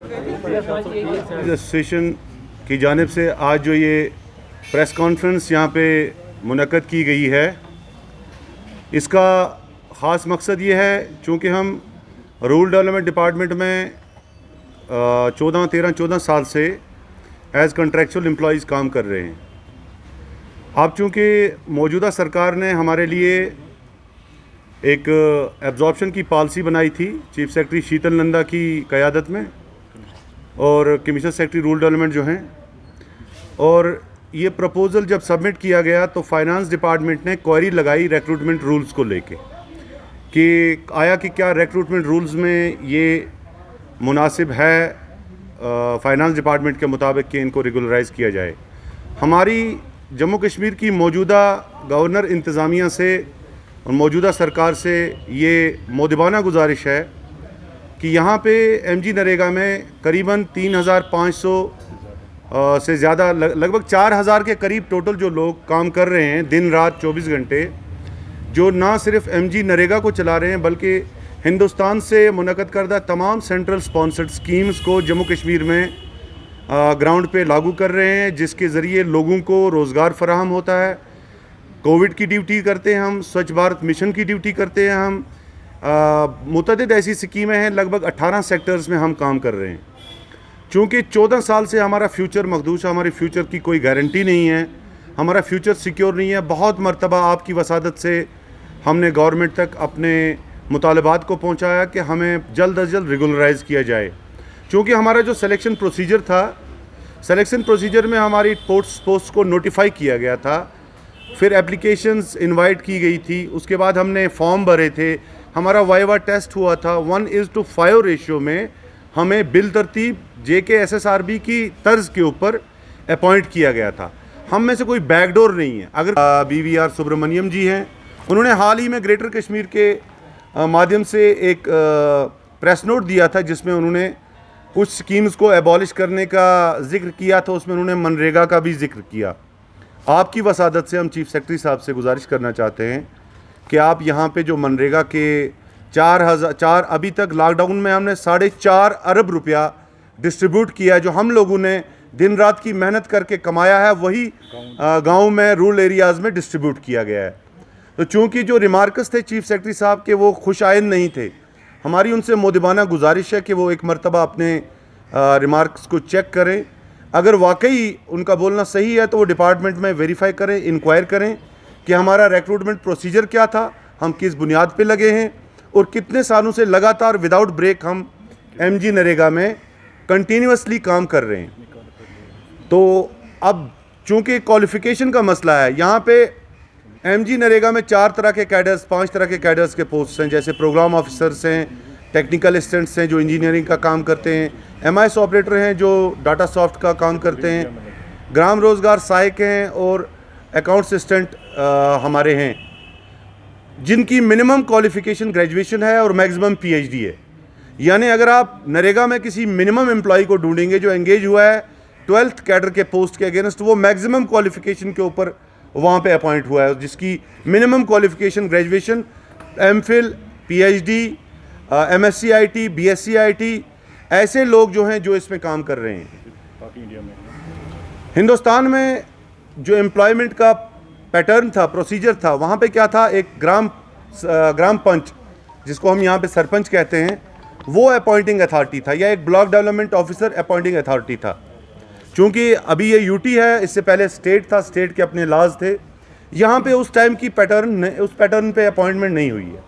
Association की जानिब से आज जो ये प्रेस कॉन्फ्रेंस यहाँ पे मुनक़द की गई है, इसका ख़ास मकसद ये है चूँकि हम रूरल डेवलपमेंट डिपार्टमेंट में 14 साल से एज़ कंट्रेक्चुअल एम्प्लॉइज़ काम कर रहे हैं। अब चूँकि मौजूदा सरकार ने हमारे लिए एक एब्जॉर्प्शन की पॉलिसी बनाई थी, चीफ सेक्रेटरी शीतल नंदा की क़यादत में और कमिश्नर सेक्रेटरी रूरल डेवलपमेंट जो हैं, और ये प्रपोज़ल जब सबमिट किया गया तो फाइनेंस डिपार्टमेंट ने क्वेरी लगाई रिक्रूटमेंट रूल्स को लेके कि आया कि क्या रिक्रूटमेंट रूल्स में ये मुनासिब है फाइनेंस डिपार्टमेंट के मुताबिक कि इनको रेगुलराइज़ किया जाए। हमारी जम्मू कश्मीर की मौजूदा गवर्नर इंतज़ामिया से और मौजूदा सरकार से ये मोदिबाना गुजारिश है कि यहाँ पे एमजी नरेगा में करीबन 3500 से ज़्यादा लगभग 4000 के करीब टोटल जो लोग काम कर रहे हैं दिन रात 24 घंटे, जो ना सिर्फ एमजी नरेगा को चला रहे हैं बल्कि हिंदुस्तान से मुनक़द करदा तमाम सेंट्रल स्पॉन्सर्ड स्कीम्स को जम्मू कश्मीर में ग्राउंड पे लागू कर रहे हैं, जिसके ज़रिए लोगों को रोज़गार फराहम होता है। कोविड की ड्यूटी करते हैं हम, स्वच्छ भारत मिशन की ड्यूटी करते हैं हम, मुतअद्दिद ऐसी स्कीमें हैं, लगभग 18 सेक्टर्स में हम काम कर रहे हैं। चूँकि 14 साल से हमारा फ्यूचर मखदूश है, हमारी फ्यूचर की कोई गारंटी नहीं है, हमारा फ्यूचर सिक्योर नहीं है। बहुत मरतबा आपकी वसादत से हमने गवर्नमेंट तक अपने मुतालबात को पहुँचाया कि हमें जल्द अज जल्द रेगुलराइज़ किया जाए। चूँकि हमारा जो सिलेक्शन प्रोसीजर था, सिलेक्शन प्रोसीजर में हमारी पोस्ट को नोटिफाई किया गया था, फिर एप्लीकेशंस इनवाइट की गई थी, उसके बाद हमने फॉर्म भरे थे, हमारा वाइवा टेस्ट हुआ था, 1:5 रेशियो में हमें बिल तरतीब JKSSRB की तर्ज के ऊपर अपॉइंट किया गया था। हम में से कोई बैकडोर नहीं है। अगर BVR सुब्रमण्यम जी हैं, उन्होंने हाल ही में ग्रेटर कश्मीर के माध्यम से एक प्रेस नोट दिया था जिसमें उन्होंने कुछ स्कीम्स को एबॉलिश करने का जिक्र किया था, उसमें उन्होंने मनरेगा का भी जिक्र किया। आपकी वसादत से हम चीफ सेक्रेटरी साहब से गुजारिश करना चाहते हैं कि आप यहाँ पे जो मनरेगा के 4 अभी तक लॉकडाउन में हमने 4.5 अरब रुपया डिस्ट्रीब्यूट किया है, जो हम लोगों ने दिन रात की मेहनत करके कमाया है, वही गांव में रूरल एरियाज़ में डिस्ट्रीब्यूट किया गया है। तो चूँकि जो रिमार्क्स थे चीफ सेक्रेटरी साहब के वो खुश आइंद नहीं थे, हमारी उनसे मोदिबाना गुजारिश है कि वो एक मरतबा अपने रिमार्क्स को चेक करें। अगर वाकई उनका बोलना सही है तो वो डिपार्टमेंट में वेरीफाई करें, इंक्वायर करें कि हमारा रिक्रूटमेंट प्रोसीजर क्या था, हम किस बुनियाद पे लगे हैं और कितने सालों से लगातार विदाउट ब्रेक हम एमजी नरेगा में कंटिन्यूसली काम कर रहे हैं। तो अब चूँकि क्वालिफ़िकेशन का मसला है, यहाँ पे एमजी नरेगा में 4 तरह के कैडर्स, 5 तरह के कैडर्स के पोस्ट हैं, जैसे प्रोग्राम ऑफिसर्स हैं, टेक्निकल असिस्टेंट्स हैं जो इंजीनियरिंग का काम करते हैं, MIS ऑपरेटर हैं जो डाटा सॉफ्ट का काम करते हैं, ग्राम रोज़गार सहायक हैं और अकाउंट असिस्टेंट हमारे हैं, जिनकी मिनिमम क्वालिफ़िकेशन ग्रेजुएशन है और मैक्सिमम PhD है। यानी अगर आप नरेगा में किसी मिनिमम एम्प्लॉय को ढूंढेंगे जो एंगेज हुआ है 12th कैडर के पोस्ट के अगेंस्ट, वो मैक्सिमम क्वालिफ़िकेशन के ऊपर वहाँ पे अपॉइंट हुआ है, जिसकी minimum qualification graduation, MPhil, PhD, MSc IT, BSc IT, ऐसे लोग जो हैं जो इसमें काम कर रहे हैं। हिंदुस्तान में जो एम्प्लॉयमेंट का पैटर्न था, प्रोसीजर था, वहाँ पे क्या था, एक ग्राम पंच जिसको हम यहाँ पे सरपंच कहते हैं, वो अपॉइंटिंग अथॉरिटी था, या एक block development officer appointing authority था। चूँकि अभी ये UT है, इससे पहले स्टेट था, स्टेट के अपने लाज थे। यहाँ पे उस टाइम की उस पैटर्न पे अपॉइंटमेंट नहीं हुई है।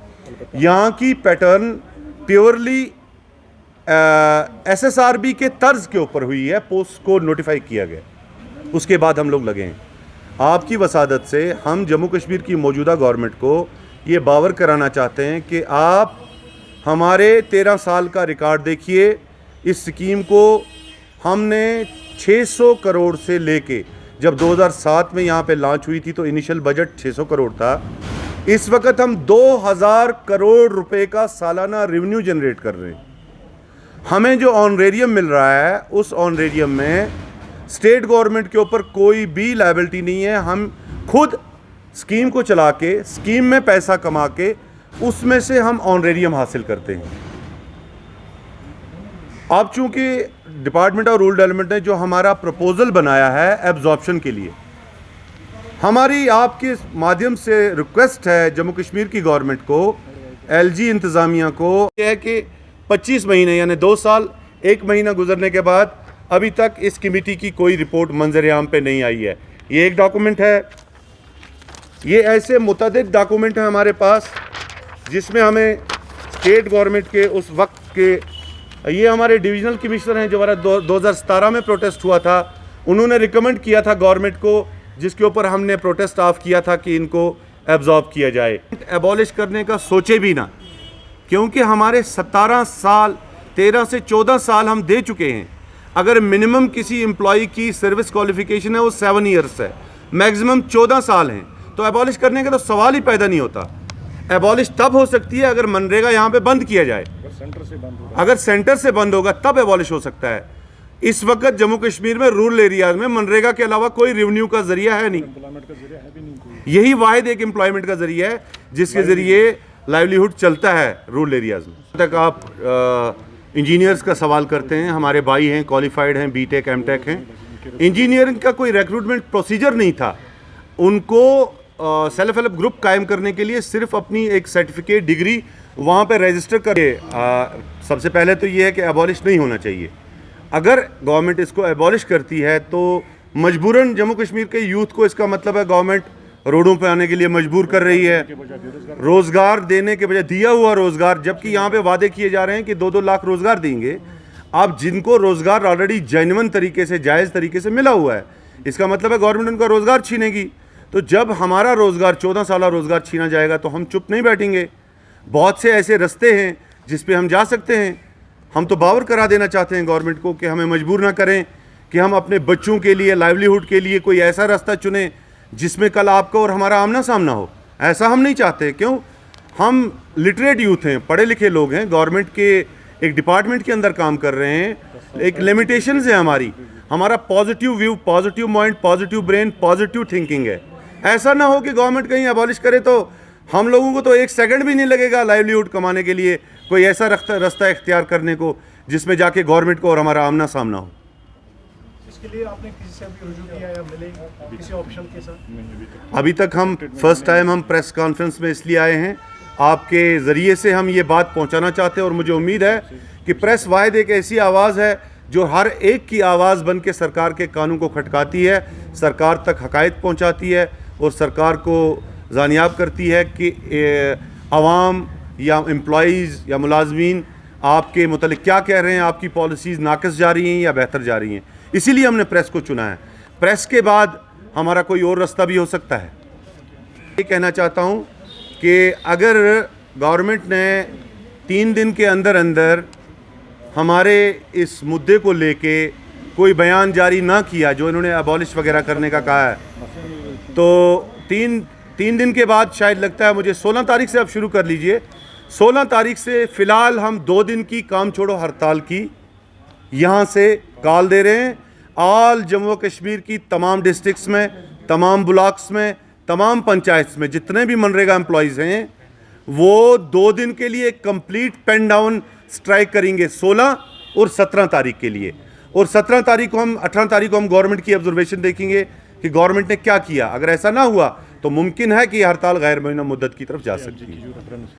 यहाँ की पैटर्न प्योरली SSRB के तर्ज के ऊपर हुई है, पोस्ट को नोटिफाई किया गया, उसके बाद हम लोग लगे हैं। आपकी वसादत से हम जम्मू कश्मीर की मौजूदा गवर्नमेंट को ये बावर कराना चाहते हैं कि आप हमारे 13 साल का रिकॉर्ड देखिए। इस स्कीम को हमने 600 करोड़ से लेके, जब 2007 में यहाँ पे लॉन्च हुई थी तो इनिशियल बजट 600 करोड़ था, इस वक्त हम 2000 करोड़ रुपए का सालाना रेवेन्यू जनरेट कर रहे हैं। हमें जो ऑनरेरियम मिल रहा है, उस ऑनरेरियम में स्टेट गवर्नमेंट के ऊपर कोई भी लायबिलिटी नहीं है। हम खुद स्कीम को चला के, स्कीम में पैसा कमा के, उसमें से हम ऑनरेरियम हासिल करते हैं। अब चूंकि डिपार्टमेंट ऑफ रूरल डेवलपमेंट ने जो हमारा प्रपोजल बनाया है एब्जॉर्प्शन के लिए, हमारी आपके माध्यम से रिक्वेस्ट है जम्मू कश्मीर की गवर्नमेंट को, एलजी इंतज़ामिया को, यह है कि 25 महीने यानी 2 साल 1 महीना गुजरने के बाद अभी तक इस कमेटी की कोई रिपोर्ट मंजर-ए-आम पे नहीं आई है। ये एक डॉक्यूमेंट है, ये ऐसे मुतअद्दिद डॉक्यूमेंट हैं हमारे पास जिसमें हमें स्टेट गवर्नमेंट के उस वक्त के, ये हमारे डिविजनल कमिश्नर हैं जो हमारा 2017 में प्रोटेस्ट हुआ था, उन्होंने रिकमेंड किया था गवर्नमेंट को, जिसके ऊपर हमने प्रोटेस्ट ऑफ किया था कि इनको एब्जॉर्ब किया जाए। एबॉलिश करने का सोचे भी ना, क्योंकि हमारे 17 साल 13 से 14 साल हम दे चुके हैं। अगर मिनिमम किसी एम्प्लॉई की सर्विस क्वालिफिकेशन है वो 7 ईयर्स है, मैक्सिमम 14 साल हैं, तो एबॉलिश करने का तो सवाल ही पैदा नहीं होता। एबॉलिश तब हो सकती है अगर मनरेगा यहाँ पे बंद किया जाए, अगर सेंटर से बंद होगा तब एबॉलिश हो सकता है। इस वक्त जम्मू कश्मीर में रूरल एरियाज में मनरेगा के अलावा कोई रेवेन्यू का जरिया है नहीं, यही वाहिद एक एम्प्लॉयमेंट का जरिया है जिसके जरिए लाइवलीहुड चलता है रूरल एरियाज में। तक आप इंजीनियर्स का सवाल करते हैं, हमारे भाई हैं, क्वालिफाइड हैं, बीटेक एमटेक हैं, इंजीनियरिंग का कोई रिक्रूटमेंट प्रोसीजर नहीं था। उनको सेल्फ हेल्प ग्रुप कायम करने के लिए सिर्फ अपनी एक सर्टिफिकेट डिग्री वहाँ पे रजिस्टर करके, सबसे पहले तो ये है कि एबॉलिश नहीं होना चाहिए। अगर गवर्नमेंट इसको एबॉलिश करती है तो मजबूरन जम्मू कश्मीर के यूथ को, इसका मतलब है गवर्नमेंट रोडों पे आने के लिए मजबूर कर रही है, रोज़गार देने के बजाय दिया हुआ रोज़गार, जबकि यहाँ पे वादे किए जा रहे हैं कि 2-2 लाख रोज़गार देंगे। आप जिनको रोज़गार ऑलरेडी जेन्युइन तरीके से, जायज़ तरीके से मिला हुआ है, इसका मतलब है गवर्नमेंट उनका रोज़गार छीनेगी। तो जब हमारा रोज़गार 14 साल रोज़गार छीना जाएगा तो हम चुप नहीं बैठेंगे। बहुत से ऐसे रास्ते हैं जिस पे हम जा सकते हैं। हम तो बावर करा देना चाहते हैं गवर्नमेंट को कि हमें मजबूर ना करें कि हम अपने बच्चों के लिए, लाइवलीहुड के लिए कोई ऐसा रास्ता चुनें जिसमें कल आपका और हमारा आमना सामना हो। ऐसा हम नहीं चाहते। क्यों? हम लिटरेट यूथ हैं, पढ़े लिखे लोग हैं, गवर्नमेंट के एक डिपार्टमेंट के अंदर काम कर रहे हैं, एक लिमिटेशंस है हमारा positive view, positive mind, positive brain, positive thinking है। ऐसा ना हो कि गवर्नमेंट कहीं एबॉलिश करे तो हम लोगों को तो 1 सेकंड भी नहीं लगेगा लाइवलीहुड कमाने के लिए कोई ऐसा रास्ता इख्तियार करने को जिसमें जाके गवर्नमेंट को और हमारा आमना सामना हो। इसके लिए आपने किसी से भी रुजू किया या मिले किसी ऑप्शन के साथ? अभी तक हम फर्स्ट टाइम हम प्रेस कॉन्फ्रेंस में इसलिए आए हैं, आपके ज़रिए से हम ये बात पहुंचाना चाहते हैं और मुझे उम्मीद है कि प्रेस वाहिद एक ऐसी आवाज़ है जो हर एक की आवाज़ बन के सरकार के कानून को खटकाती है, सरकार तक हकायत पहुँचाती है और सरकार को जानियाब करती है कि आवाम या एम्प्लॉइज़ या मुलाजमीन आपके मुतल्लिक़ क्या कह रहे हैं, आपकी पॉलिसीज़ नाक़िस जा रही हैं या बेहतर जा रही हैं। इसीलिए हमने प्रेस को चुना है। प्रेस के बाद हमारा कोई और रास्ता भी हो सकता है। ये कहना चाहता हूँ कि अगर गवर्नमेंट ने 3 दिन के अंदर अंदर हमारे इस मुद्दे को लेके कोई बयान जारी ना किया जो इन्होंने एबॉलिश वगैरह करने का कहा है, तो 3 दिन के बाद शायद लगता है मुझे 16 तारीख से आप शुरू कर लीजिए। 16 तारीख से फ़िलहाल हम 2 दिन की काम छोड़ो हड़ताल की यहाँ से कॉल दे रहे हैं। ऑल जम्मू कश्मीर की तमाम डिस्ट्रिक्ट्स में, तमाम ब्लॉक्स में, तमाम पंचायत में जितने भी मनरेगा एम्प्लॉयज़ हैं वो 2 दिन के लिए कंप्लीट पेन डाउन स्ट्राइक करेंगे 16 और 17 तारीख के लिए। और 17 तारीख को हम 18 तारीख को हम गवर्नमेंट की ऑब्जर्वेशन देखेंगे कि गवर्नमेंट ने क्या किया। अगर ऐसा ना हुआ तो मुमकिन है कि हड़ताल गैर मुय्यन मुद्दत की तरफ जा सकती है।